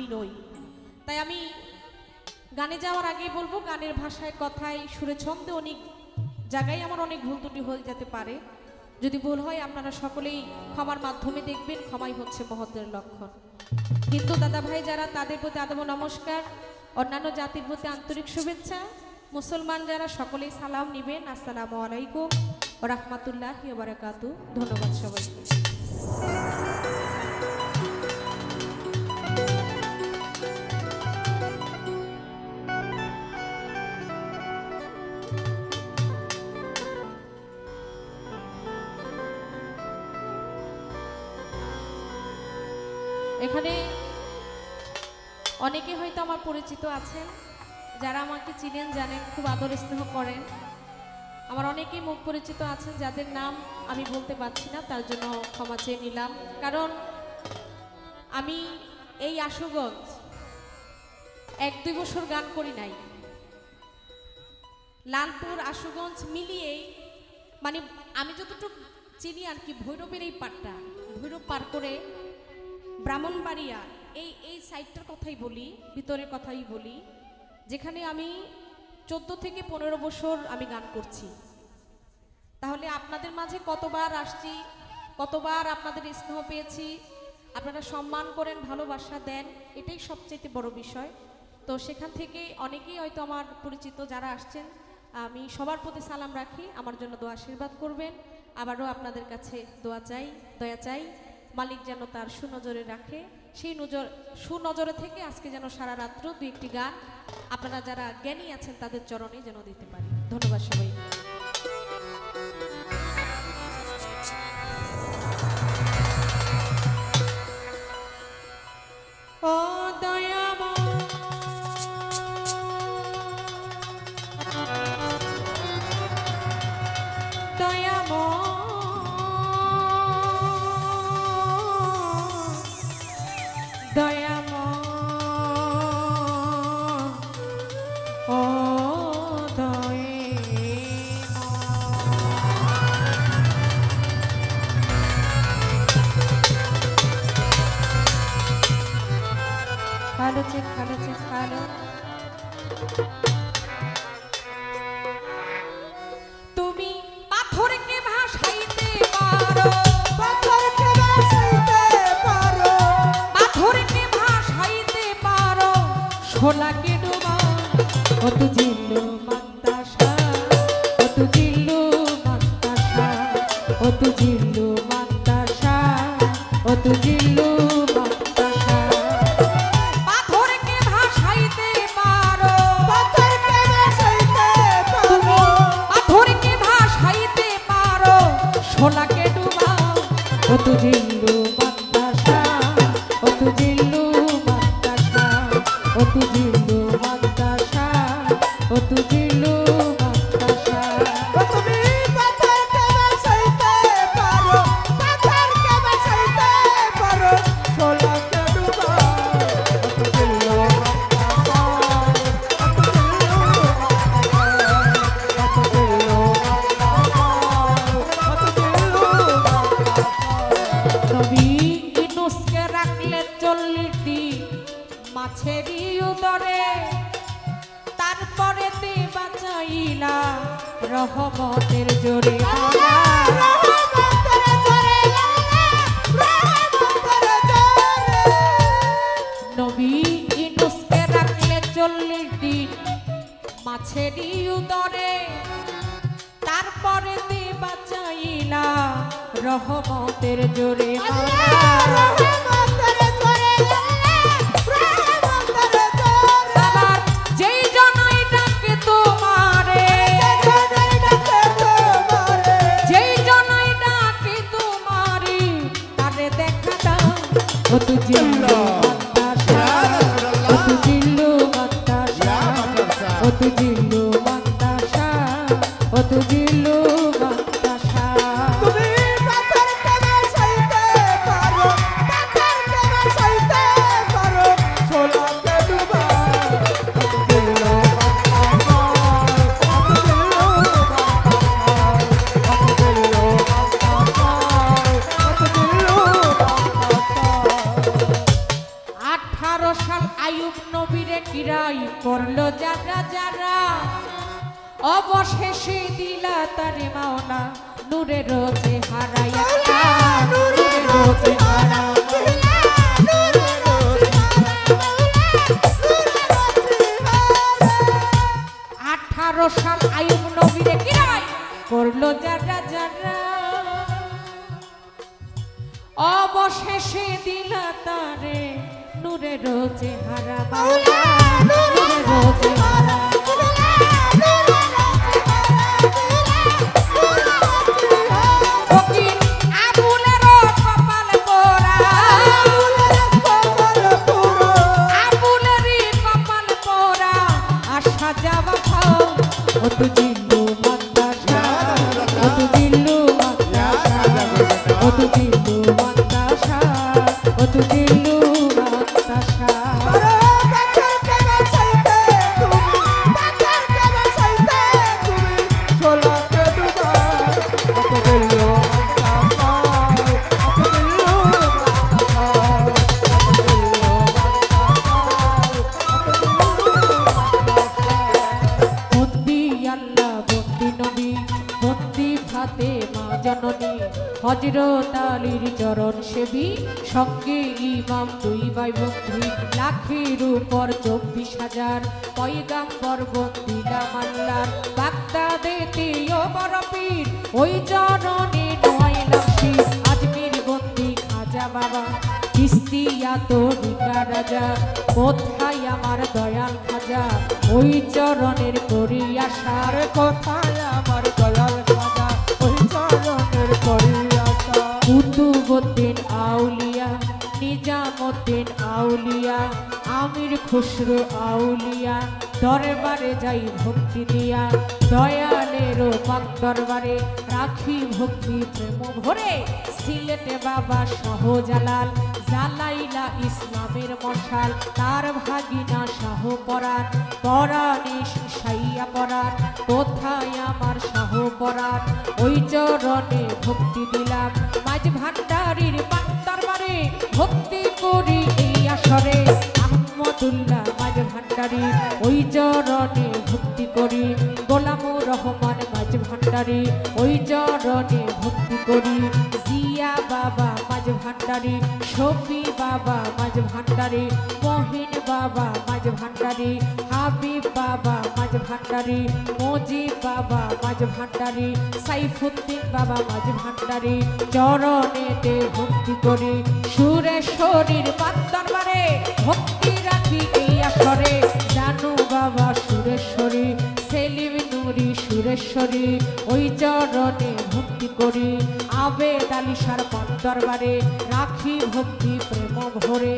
আমি নই। তাই আমি গানে যাওয়ার আগে বলবো, গানের ভাষায়, কথায়, সুরে, ছন্দে অনেক জায়গায় আমার অনেক ভুল ত্রুটি হয়ে যেতে পারে। যদি ভুল হয় আপনারা সকলেই ক্ষমার মাধ্যমে দেখবেন, ক্ষমাই হচ্ছে মহত্বের লক্ষণ। হিন্দু দাদা ভাই যারা, তাদের প্রতি আদব নমস্কার, অন্যান্য জাতির প্রতি আন্তরিক শুভেচ্ছা, মুসলমান যারা সকলেই সালাম নিবেন, আসসালামু আলাইকুম ওয়া রাহমাতুল্লাহি ওয়া বারাকাতুহু। ধন্যবাদ সবাইকে। এখানে অনেকে হয়তো আমার পরিচিত আছেন, যারা আমাকে চিনেন, জানেন, খুব আদর স্নেহ করেন। আমার অনেকেই মুখ পরিচিত আছেন যাদের নাম আমি বলতে পারছি না, তার জন্য ক্ষমা চেয়ে নিলাম। কারণ আমি এই আশুগঞ্জ 1-2 বছর গান করি নাই। লালপুর আশুগঞ্জ মিলিয়েই মানে আমি যতটুকু চিনি আর কি, ভৈরবের এই পাটটা, ভৈরব পার করে ব্রাহ্মণবাড়িয়া এই সাইডটার কথাই বলি, ভিতরের কথাই বলি, যেখানে আমি 14 থেকে 15 বছর আমি গান করছি। তাহলে আপনাদের মাঝে কতবার আসছি, কতবার আপনাদের স্নেহ পেয়েছি, আপনারা সম্মান করেন, ভালোবাসা দেন, এটাই সবচেয়ে বড় বিষয়। তো সেখান থেকে অনেকেই হয়তো আমার পরিচিত যারা আসছেন, আমি সবার প্রতি সালাম রাখি, আমার জন্য দোয়া আশীর্বাদ করবেন। আবারও আপনাদের কাছে দয়া চাই, মালিক যেন তার সুনজরে রাখে, সেই সুনজরে থেকে আজকে যেন সারা রাত্র 2-1টি গান আপনারা যারা জ্ঞানী আছেন তাদের চরণে যেন দিতে পারি। ধন্যবাদ সবাই। ও দয়াময় ভালো। তুমি পাথরকে ভাসাইতে পারো, পাথরকে ভাসাইতে পারো, শোলাকে ডোবা, ও তু জিল্লু মান্তাসা, ও তু জিল্লু মান্তাসা, ও তু জিল্লু মান্তাসা, ও তু জিল্লু মান্তাসা। পাথরকে ভাসাইতে পারো, পাথরকে ভাসাইতে পারো, শোলাকে ডুবা, ও তু জিল্লু মান্তাসা, ও তু জিল্লু মান্তাসা, ও তু জিল্লু মান্তাসা, ও তু জিল্লু মান্তাসা। তুমি পাথরকে ভাসাইতে পারো, পাথরকে ভাসাইতে পারো, শোলাকে ডুবা, ও তু জিল্লু মান্তাসা, ও তু জিল্লু মান্তাসা, ও তু জিল্লু মান্তাসা, ও তু জিল্লু মান্তাসা। নবী ইউনূসকে রাখলে 40 দিন মাছেরই উদরে, তারপরে তে বাঁচাইলা রহমতের জোরে। নবী ইউনূসকে রাখলে 40 দিন মাছেরই উদরে, তারপরে তে বাঁচাইলা রহমতের জোরে। ও তু জিল্লু মান্তাসা, ও তু জিল্লু মান্তাসা, ও তু জিল্লু মান্তাসা, ও তু জিল্লু মান্তাসা। তুমি পাথরকে ভাসাইতে পারো, পাথরকে সাল আইয়ুব নবীরে কিরাই করলো যারা যারা অবশেষে দিলা তারে মাওলা নূরে রোজে হারাইয়া নূরে রোজে হারা 18 সাল আইয়ুব নবীরে কিরাই করলো যারা যারা অবশেষে দিলা তারে নূরে রোজে হারা মাওলা নূরে রোজে হারা হযরত আলীর চরণ সেবী সঙ্গে ইমাম দুই ভাই বন্ধু লাখের উপর 24,000 পয়গাম্বর বন্দিলাম আল্লাহর বাগদাদেতে ও বড় পীর ওই চরণে নয়লাম শির আজমির বন্দি খাজা বাবা চিস্তিয়া তরিকা রাজা কোথায় আমার দয়াল খাজা ওই চরণের করি আশার কোথায় আমার দয়াল খাজা ওই চরণের করি কুতুবউদ্দিন আউলিয়া নিজামউদ্দিন আউলিয়া আমির খুসরো আউলিয়া দরবারে যাই ভক্তি দিয়া দয়ালেরও পাক দরবারে রাখি ভক্তি প্রেম ভরে সিলেটে বাবা শাহজালাল জালাইলা ইসলামের মশাল তার ভাগিনা শাহ পরাণ পরাণে শিশাইয়া পরাণ কোথায় আমার শাহ পরাণ ওই চরণে ভক্তি দিলাম মাঝ ভান্ডারির পাক দরবারে ভক্তি করি এই আসরে আহমদুল্লাহ মাঝ ভান্ডারি ওই চরণে ভক্তি করি গোলামুর রহমান মাঝ ভান্ডারি ওই চরণে ভক্তি করি জিয়া বাবা মাঝ ভান্ডারি শফি বাবা মাঝ ভান্ডারি মহিন বাবা মাঝ ভান্ডারি হাবিব বাবা মাঝ ভান্ডারি মজিব বাবা মাঝ ভান্ডারি সাইফুদ্দিন বাবা মাঝ ভান্ডারি চরণেতে ভক্তি করি সুরেশ্বরীর পাক দরবারে ভক্তি রাখি এই আসরে জানু বাবা সুরেশ্বরী সেলিম নুরি সুরেশ্বরী ওই চরণে ভক্তি করি আবেদ আলী শাহর পাক দরবারে রাখি ভক্তি প্রেম ভরে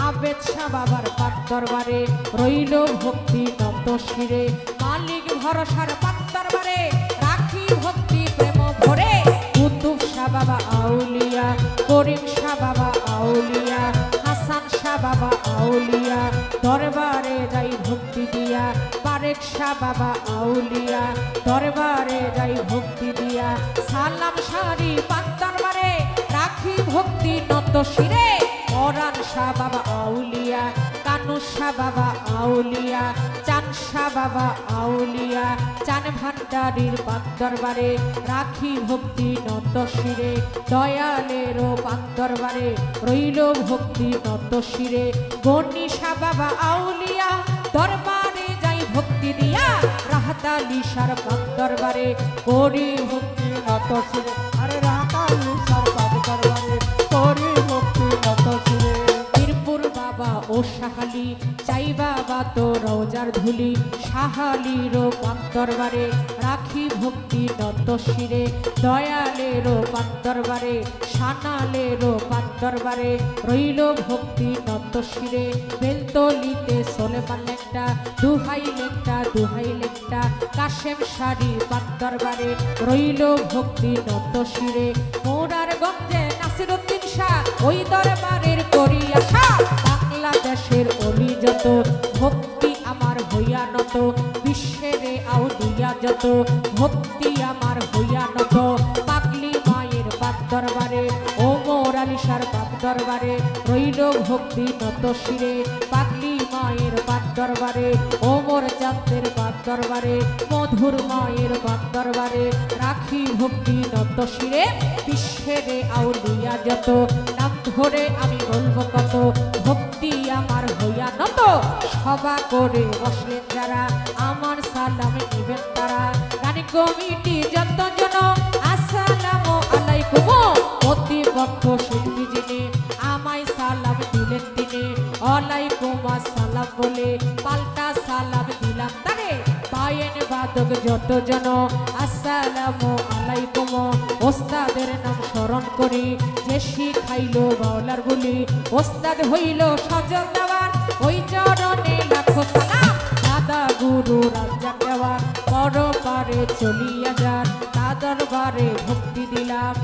আবেদ শাহ বাবার পাক দরবারে রইল ভক্তি নত শিরে মালিক ভরসার পাক দরবারে রাখি ভক্তি প্রেম ভরে কুতুব শাহ বাবা আউলিয়া করিম শাহ বাবা আউলিয়া হাসান শাহ বাবা আউলিয়া দরবারে যাই ভক্তি দিয়া বারেক শাহ বাবা আউলিয়া দরবারে যাই ভক্তি দিয়া সালাম শাহরি পাক দরবারে রাখি ভক্তি নত শিরে পরাণ শাহ বাবা আউলিয়া কানু শাহ বাবা আউলিয়া চান শাহ বাবা আউলিয়া চান ভান্ডারির পাক দরবারে রাখি ভক্তি নত শিরে দয়ালেরও পাক দরবারে রইল ভক্তি নত শিরে গণি শাহ বাবা আউলিয়া দরবারে যাই ভক্তি দিয়া রাহাত আলী শাহর পাক দরবারে করি ভক্তি নত শিরে আরে রাহাত আলী শাহর পাক দরবারে করি ভক্তি নত শিরে মিরপুর বাবা ও শাহালি চাই বাবা তো রওজার ধুলি শাহালিরও পাক দরবারে রাখি ভক্তি নত শিরে দয়ালেরও পাক দরবারে শানালেরও পাক দরবারে রইল ভক্তি নত শিরে বেলতলিতে সোলেমান লেংটা দুহাই লেংটা কাশেম শাড়ি পাক দরবারে রইল ভক্তি নত শিরে মোরার গঞ্জে নাসিরউদ্দিন শাহ ওই দরবারের করি আশা বাংলাদেশের অলি যত ভক্তি আমার হইয়া নত বিশ্বের আউলিয়া যত ভক্তি আমার হইয়া নত পাগলি মায়ের পাক দরবারে ওমর আলী শাহর পাক দরবারে রইল ভক্তি নত শিরে পাগলি দরবারে ওমর চাঁদের বাদ দরবারে মধুর মায়ের বাদ দরবারে রাখি ভক্তি নত শিরে বিশ্বের আউলিয়া যত নাম ধরে আমি বলবো কত ভক্তি আমার হইয়া নত সভা করে বসলেন যারা আমার সালাম নিবেন তারা গানে কমিটি যতজন আসসালামু আলাইকুম প্রতিপক্ষ শিল্পী যিনি আমায় সালাম দিলেন তিনি ওয়ালাইকুম আসসালাম বলে পাল্টা সালাম দিলাম তারে পায়েন বাদক যতজন আসসালামু আলাইকুম ওস্তাদের নাম স্মরণ করি যে শিখাইলো বাউলার বলি ওস্তাদ হইল সজল দেওয়ার ওই চরণে লাখো সালাম দাদা গুরু রাজা দেওয়ার বড় পারে চলিয়া যান তাদের বারে ভক্তি দিলাম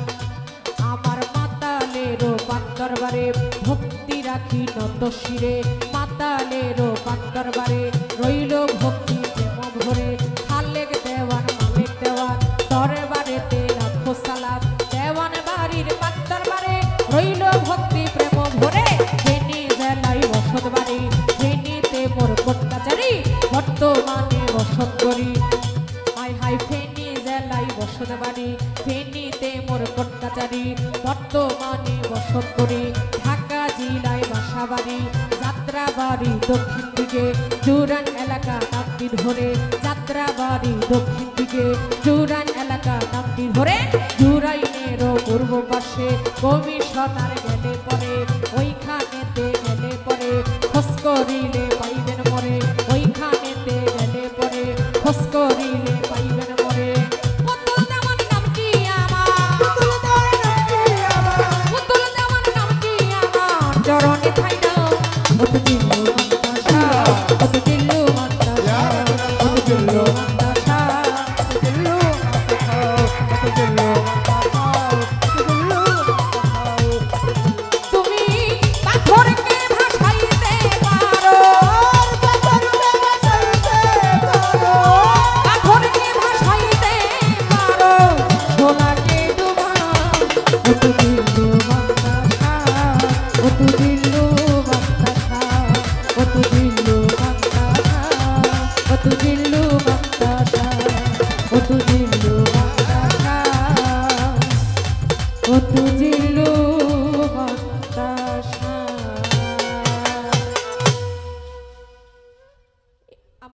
আমার মাতালেরও পাক দরবারে ভক্তি রাখি নত শিরে মাতালেরও পাক দরবারে রইল ভক্তি প্রেম ভরে খালেক দেওয়ান মালিক দেওয়ান দরবারেতে লাখো সালাম দেওয়ান বাড়ির পাক দরবারে রইল ভক্তি প্রেম ভরে ফেনী জেলায় বসত বাড়ি ফেনীতে মোর কটকাচারি বর্তমানে বসত করি হাই হাই ফেনী জেলায় বসত বাড়ি ফেনীতে মোর কটকাচারি বর্তমানে বসত করি ঢাকা জেলায় বাসাবাড়ি যাত্রাবাড়ি দক্ষিণ দিকে জুরান এলাকা নামটি ধরে যাত্রাবাড়ি দক্ষিণ দিকে জুরান এলাকা নামটি ধরে জুরাইনেরও পূর্ব পাশে কমিশনার গেলে পরে ওইখানেতে গেলে পরে খোঁজ করিলে পাইবেন মরে ওইখানেতে গেলে পরে খোঁজ করিলে পাইবেন মরে পুতুল দেওয়ান নামটি আমার পুতুল দেওয়ান নামটি আমার চরণে খাইনা অত দিল্লু মন্তাসা অত দিল্লু মন্তাসা অত দিল্লু মন্তাসা অত দিল্লু মন্তাসা অত দিল্লু মন্তাসা অত দিল্লু তুমি পাথরকে ভাসাইতে পারো পাথরকে ভাসাইতে পারো সোনাকে ডুবা অত দিল্লু মন্তাসা অত দিল্লু মন্তাসা অত দিল্লু মন্তাসা অত দিল্লু মন্তাসা অত দিল্লু